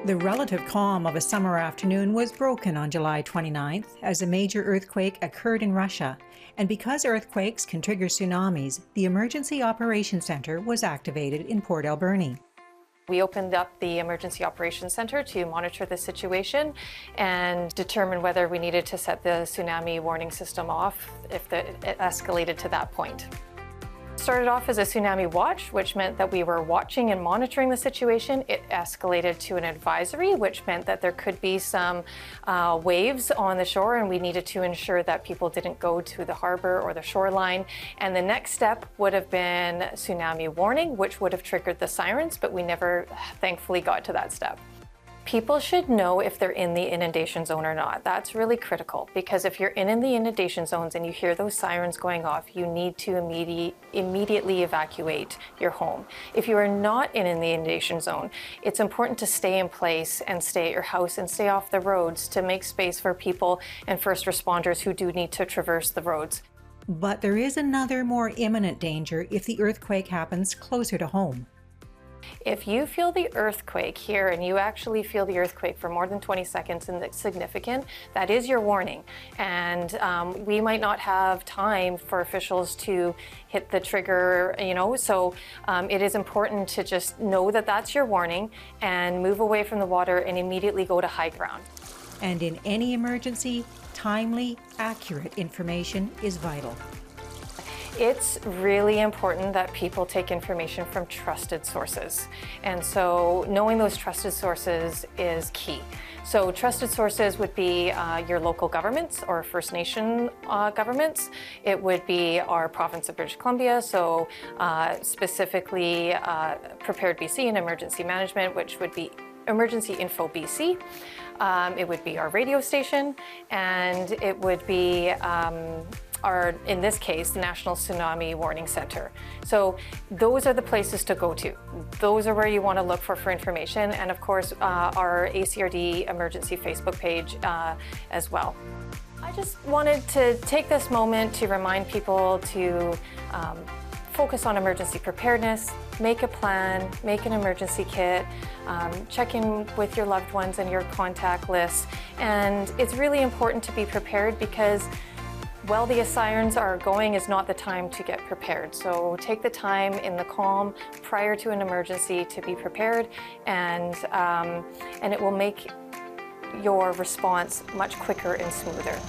The relative calm of a summer afternoon was broken on July 29th as a major earthquake occurred in Russia. And because earthquakes can trigger tsunamis, the Emergency Operations Center was activated in Port Alberni. We opened up the Emergency Operations Center to monitor the situation and determine whether we needed to set the tsunami warning system off if it escalated to that point. Started off as a tsunami watch, which meant that we were watching and monitoring the situation. It escalated to an advisory, which meant that there could be some waves on the shore, and we needed to ensure that people didn't go to the harbor or the shoreline. And the next step would have been tsunami warning, which would have triggered the sirens, but we never, thankfully, got to that step. People should know if they're in the inundation zone or not. That's really critical, because if you're in the inundation zones and you hear those sirens going off, you need to immediately evacuate your home. If you are not in the inundation zone, it's important to stay in place and stay at your house and stay off the roads to make space for people and first responders who do need to traverse the roads. But there is another more imminent danger if the earthquake happens closer to home. If you feel the earthquake here and you actually feel the earthquake for more than 20 seconds and it's significant, that is your warning. And we might not have time for officials to hit the trigger, so it is important to just know that that's your warning and move away from the water and immediately go to high ground. And in any emergency, timely, accurate information is vital. It's really important that people take information from trusted sources. And so knowing those trusted sources is key. So trusted sources would be your local governments or First Nation governments. It would be our province of British Columbia, so specifically Prepared BC and Emergency Management, which would be Emergency Info BC. It would be our radio station, and it would be in this case, the National Tsunami Warning Center. So those are the places to go to. Those are where you want to look for information, and of course our ACRD emergency Facebook page as well. I just wanted to take this moment to remind people to focus on emergency preparedness, make a plan, make an emergency kit, check in with your loved ones and your contact list. And it's really important to be prepared, because while the sirens are going is not the time to get prepared. So take the time in the calm prior to an emergency to be prepared, and it will make your response much quicker and smoother.